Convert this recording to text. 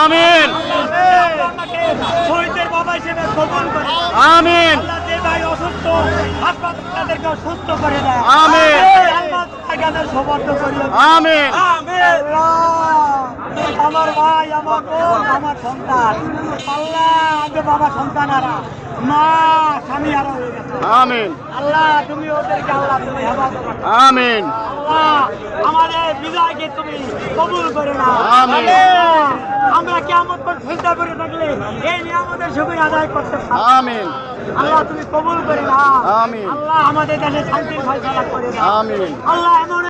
আমিন শহীদের বাবা হিসেবে কবুল করে। আমিন আল্লাহ যে ভাই অসুস্থ হাসপাতাল তাদেরকে সুস্থ করে দেয়। আমিন আল্লাহ তাদের সৌভাগ্য করিয়ে দেয়। আমিন আমার ভাই আমার বোন আমার সন্তান আল্লাহ আগে বাবা সন্তানারা মা স্বামী আরো হয়ে গেছে। আমিন আল্লাহ তুমি ওদেরকে আল্লাহ তুমি হেফাজত করো। আমিন আল্লাহ আমাদের বিজয়কে তুমি কবুল করে না। আমিন। আমরা কিয়ামত পর্যন্ত চিন্তা করে থাকলে এই নিয়ামতের শুকরিয়া আদায় করতে পারবো। আমিন আল্লাহ তুমি কবুল করে না। আমিন। আল্লাহ আমাদের দেশে শান্তির ফয়সালা করে দাও। আমিন। আল্লাহ এমন